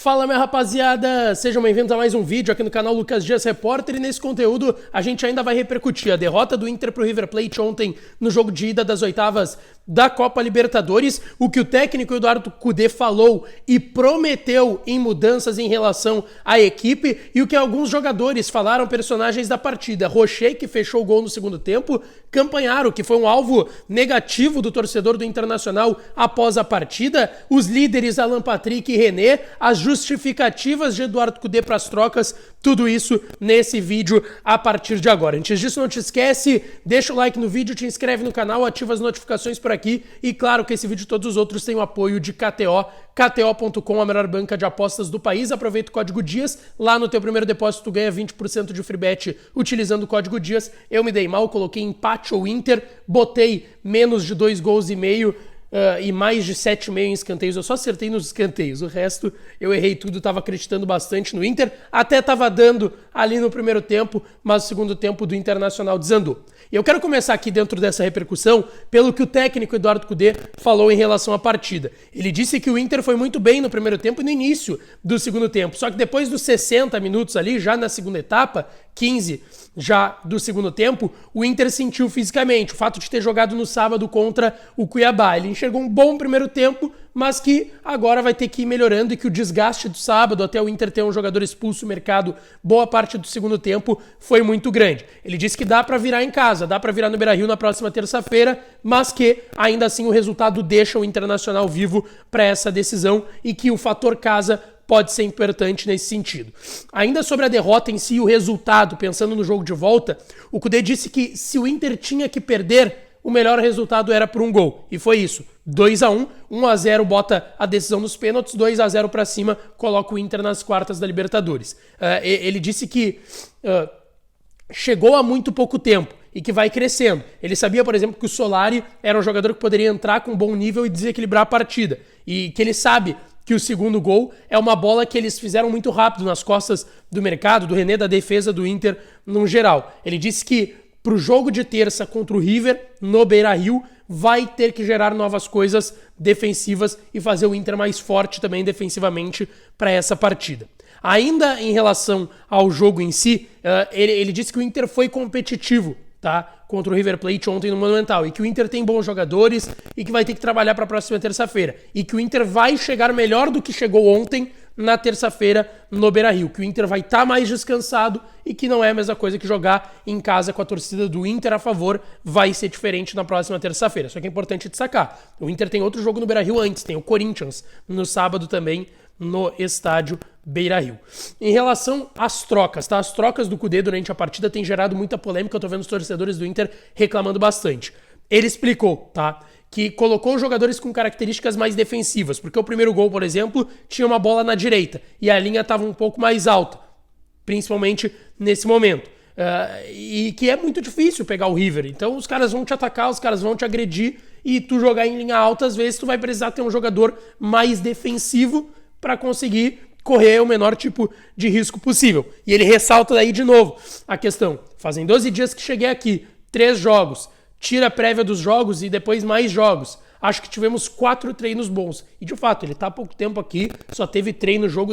Fala, minha rapaziada! Sejam bem-vindos a mais um vídeo aqui no canal Lucas Dias Repórter, e nesse conteúdo a gente ainda vai repercutir a derrota do Inter pro River Plate ontem no jogo de ida das oitavas da Copa Libertadores, o que o técnico Eduardo Cudê falou e prometeu em mudanças em relação à equipe, e o que alguns jogadores falaram, personagens da partida. Rocher, que fechou o gol no segundo tempo, Campanharo, que foi um alvo negativo do torcedor do Internacional após a partida, os líderes Alan Patrick e René, as justificativas de Eduardo Cudê para as trocas, tudo isso nesse vídeo a partir de agora. Antes disso, não te esquece, deixa o like no vídeo, te inscreve no canal, ativa as notificações por aqui, e claro que esse vídeo e todos os outros têm o apoio de KTO, KTO.com, a melhor banca de apostas do país. Aproveita o código DIAS, lá no teu primeiro depósito tu ganha 20% de free bet utilizando o código DIAS. Eu me dei mal, coloquei empate ou Inter, botei menos de 2,5 gols e mais de 7,5 em escanteios. Eu só acertei nos escanteios, o resto eu errei tudo, tava acreditando bastante no Inter, até tava dando ali no primeiro tempo, mas o segundo tempo do Internacional desandou. E eu quero começar aqui dentro dessa repercussão pelo que o técnico Eduardo Cudê falou em relação à partida. Ele disse que o Inter foi muito bem no primeiro tempo e no início do segundo tempo, só que depois dos 60 minutos ali, já na segunda etapa, 15 já do segundo tempo, o Inter sentiu fisicamente o fato de ter jogado no sábado contra o Cuiabá. Ele enxergou um bom primeiro tempo, mas que agora vai ter que ir melhorando, e que o desgaste do sábado até o Inter ter um jogador expulso do mercado boa parte do segundo tempo foi muito grande. Ele disse que dá pra virar em casa, dá pra virar no Beira-Rio na próxima terça-feira, mas que ainda assim o resultado deixa o Internacional vivo para essa decisão, e que o fator casa pode ser importante nesse sentido. Ainda sobre a derrota em si e o resultado, pensando no jogo de volta, o Cudê disse que se o Inter tinha que perder, o melhor resultado era por um gol. E foi isso. 2-1, 1-0 bota a decisão nos pênaltis, 2-0 para cima, coloca o Inter nas quartas da Libertadores. Ele disse que chegou há muito pouco tempo e que vai crescendo. Ele sabia, por exemplo, que o Solari era um jogador que poderia entrar com um bom nível e desequilibrar a partida. E que ele sabe que o segundo gol é uma bola que eles fizeram muito rápido nas costas do mercado, do René, da defesa do Inter no geral. Ele disse que pro jogo de terça contra o River, no Beira-Rio, vai ter que gerar novas coisas defensivas e fazer o Inter mais forte também defensivamente para essa partida. Ainda em relação ao jogo em si, ele disse que o Inter foi competitivo, tá, contra o River Plate ontem no Monumental, e que o Inter tem bons jogadores e que vai ter que trabalhar para a próxima terça-feira, e que o Inter vai chegar melhor do que chegou ontem na terça-feira no Beira-Rio, que o Inter vai estar mais descansado e que não é a mesma coisa que jogar em casa com a torcida do Inter a favor, vai ser diferente na próxima terça-feira. Só que é importante destacar, o Inter tem outro jogo no Beira-Rio antes, tem o Corinthians no sábado também no estádio Beira-Rio. Em relação às trocas, tá? As trocas do Cudê durante a partida têm gerado muita polêmica, eu tô vendo os torcedores do Inter reclamando bastante. Ele explicou, tá, que colocou jogadores com características mais defensivas, porque o primeiro gol, por exemplo, tinha uma bola na direita e a linha estava um pouco mais alta, principalmente nesse momento. E que é muito difícil pegar o River, então os caras vão te atacar, os caras vão te agredir, e tu jogar em linha alta, às vezes tu vai precisar ter um jogador mais defensivo para conseguir correr o menor tipo de risco possível. E ele ressalta daí de novo a questão: fazem 12 dias que cheguei aqui, 3 jogos, tira a prévia dos jogos e depois mais jogos. Acho que tivemos 4 treinos bons. E de fato, ele tá há pouco tempo aqui, só teve treino, jogo,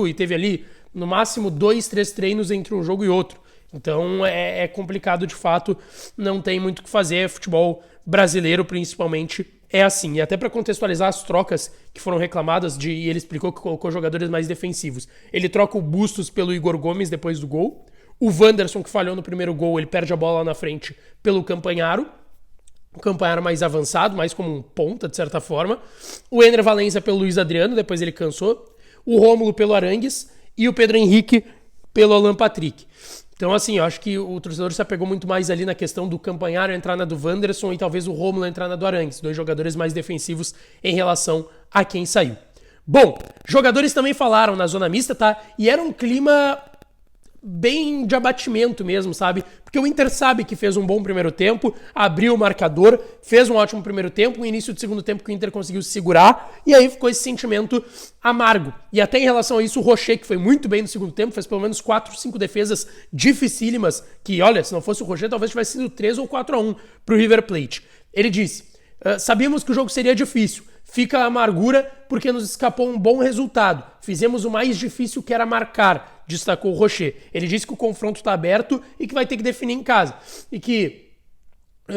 e teve ali no máximo 2, 3 treinos entre um jogo e outro. Então é complicado de fato, não tem muito o que fazer. Futebol brasileiro principalmente é assim. E até para contextualizar as trocas que foram reclamadas, e ele explicou que colocou jogadores mais defensivos. Ele troca o Bustos pelo Igor Gomes depois do gol. O Wanderson, que falhou no primeiro gol, ele perde a bola lá na frente pelo Campanharo. O Campanharo mais avançado, mais como um ponta, de certa forma. O Ener Valencia pelo Luiz Adriano, depois ele cansou. O Rômulo pelo Arangues. E o Pedro Henrique pelo Alan Patrick. Então, assim, eu acho que o torcedor se apegou muito mais ali na questão do Campanharo entrar na do Wanderson e talvez o Rômulo entrar na do Arangues. 2 jogadores mais defensivos em relação a quem saiu. Bom, jogadores também falaram na zona mista, tá? E era um clima bem de abatimento mesmo, sabe? Porque o Inter sabe que fez um bom primeiro tempo, abriu o marcador, fez um ótimo primeiro tempo, um início de segundo tempo que o Inter conseguiu se segurar, e aí ficou esse sentimento amargo. E até em relação a isso, o Rocher, que foi muito bem no segundo tempo, fez pelo menos 4, 5 defesas dificílimas, que, olha, se não fosse o Rocher, talvez tivesse sido 3 ou 4-1 pro River Plate. Ele disse: sabíamos que o jogo seria difícil, Fica a amargura porque nos escapou um bom resultado. Fizemos o mais difícil, que era marcar, destacou o Rocher. Ele disse que o confronto está aberto e que vai ter que definir em casa. E que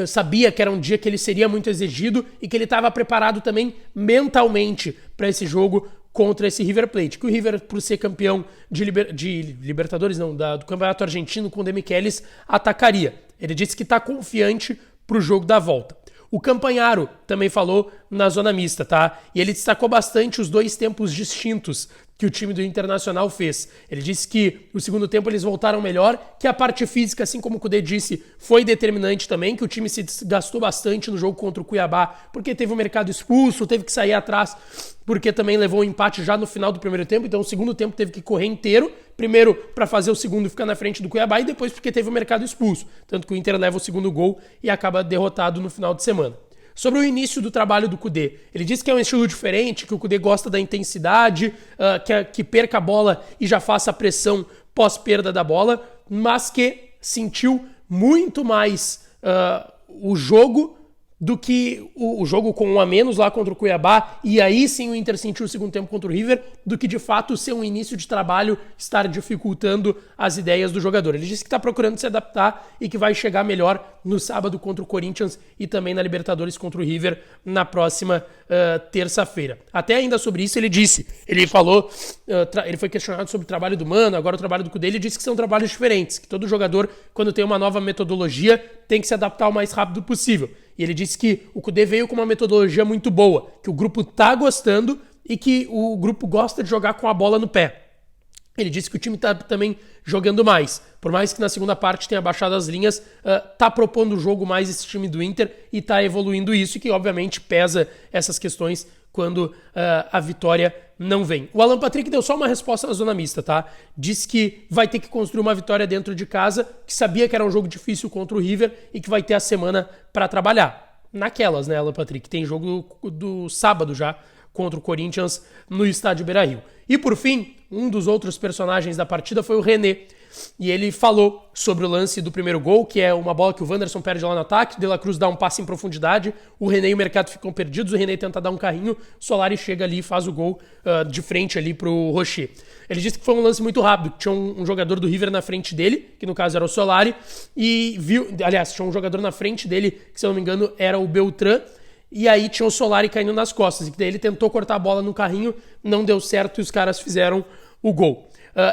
sabia que era um dia que ele seria muito exigido e que ele estava preparado também mentalmente para esse jogo contra esse River Plate. Que o River, por ser campeão de Libertadores, não, do Campeonato Argentino com o De Michelis, atacaria. Ele disse que está confiante para o jogo da volta. O Campanharo também falou na zona mista, tá? E ele destacou bastante os dois tempos distintos que o time do Internacional fez. Ele disse que no segundo tempo eles voltaram melhor, que a parte física, assim como o Kudê disse, foi determinante também, que o time se desgastou bastante no jogo contra o Cuiabá, porque teve o mercado expulso, teve que sair atrás, porque também levou um empate já no final do primeiro tempo, então o segundo tempo teve que correr inteiro, primeiro para fazer o segundo e ficar na frente do Cuiabá, e depois porque teve o mercado expulso, tanto que o Inter leva o segundo gol e acaba derrotado no final de semana. Sobre o início do trabalho do Kudê, ele disse que é um estilo diferente, que o Kudê gosta da intensidade, que perca a bola e já faça a pressão pós-perda da bola, mas que sentiu muito mais o jogo do que o jogo com um a menos lá contra o Cuiabá, e aí sim o Inter sentiu o segundo tempo contra o River, do que de fato ser um início de trabalho estar dificultando as ideias do jogador. Ele disse que está procurando se adaptar e que vai chegar melhor no sábado contra o Corinthians e também na Libertadores contra o River na próxima terça-feira. Até ainda sobre isso ele falou, ele foi questionado sobre o trabalho do Mano, agora o trabalho do Kudê, ele disse que são trabalhos diferentes, que todo jogador, quando tem uma nova metodologia, tem que se adaptar o mais rápido possível. E ele disse que o Kudê veio com uma metodologia muito boa, que o grupo tá gostando e que o grupo gosta de jogar com a bola no pé. Ele disse que o time tá também jogando mais. Por mais que na segunda parte tenha baixado as linhas, tá propondo o jogo mais esse time do Inter e tá evoluindo isso, e que obviamente pesa essas questões quando a vitória não vem. O Alan Patrick deu só uma resposta na zona mista, tá? Disse que vai ter que construir uma vitória dentro de casa, que sabia que era um jogo difícil contra o River e que vai ter a semana para trabalhar. Naquelas, né, Alan Patrick? Tem jogo do sábado já contra o Corinthians no estádio Beira-Rio. E por fim, um dos outros personagens da partida foi o René. E ele falou sobre o lance do primeiro gol, que é uma bola que o Wanderson perde lá no ataque, o De La Cruz dá um passe em profundidade, o René e o Mercado ficam perdidos, o René tenta dar um carrinho, o Solari chega ali e faz o gol de frente ali pro Rocher. Ele disse que foi um lance muito rápido, que tinha um jogador do River na frente dele, que no caso era o Solari, e tinha um jogador na frente dele, que se eu não me engano era o Beltrán, e aí tinha o Solari caindo nas costas, e daí ele tentou cortar a bola no carrinho, não deu certo e os caras fizeram o gol.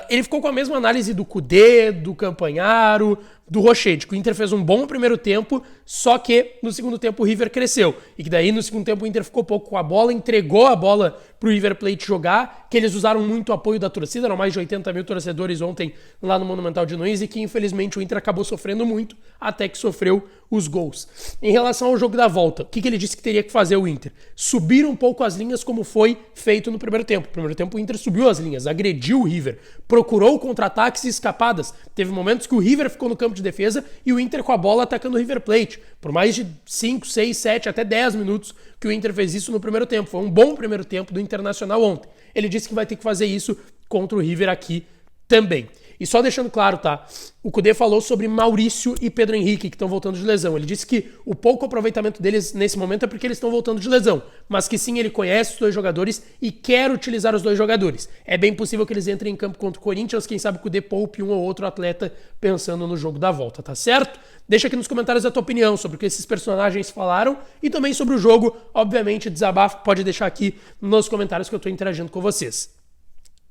Ele ficou com a mesma análise do Kudê, do Campanharo, do Rocher, que o Inter fez um bom primeiro tempo, só que no segundo tempo o River cresceu. E que daí no segundo tempo o Inter ficou pouco com a bola, entregou a bola pro River Plate jogar, que eles usaram muito o apoio da torcida, eram mais de 80 mil torcedores ontem lá no Monumental de Nunes, e que infelizmente o Inter acabou sofrendo muito, até que sofreu os gols. Em relação ao jogo da volta, o que ele disse que teria que fazer o Inter? Subir um pouco as linhas como foi feito no primeiro tempo. No primeiro tempo o Inter subiu as linhas, agrediu o River, procurou contra-ataques e escapadas. Teve momentos que o River ficou no campo de defesa e o Inter com a bola atacando o River Plate. Por mais de 5, 6, 7, até 10 minutos que o Inter fez isso no primeiro tempo. Foi um bom primeiro tempo do Internacional ontem. Ele disse que vai ter que fazer isso contra o River aqui também. E só deixando claro, tá? O Kudê falou sobre Maurício e Pedro Henrique, que estão voltando de lesão. Ele disse que o pouco aproveitamento deles nesse momento é porque eles estão voltando de lesão. Mas que sim, ele conhece os dois jogadores e quer utilizar os dois jogadores. É bem possível que eles entrem em campo contra o Corinthians, quem sabe o Kudê poupe um ou outro atleta pensando no jogo da volta, tá certo? Deixa aqui nos comentários a tua opinião sobre o que esses personagens falaram e também sobre o jogo. Obviamente, desabafo pode deixar aqui nos comentários que eu tô interagindo com vocês.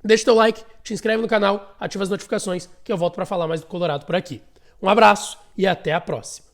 Deixa teu like, te inscreve no canal, ativa as notificações que eu volto para falar mais do Colorado por aqui. Um abraço e até a próxima.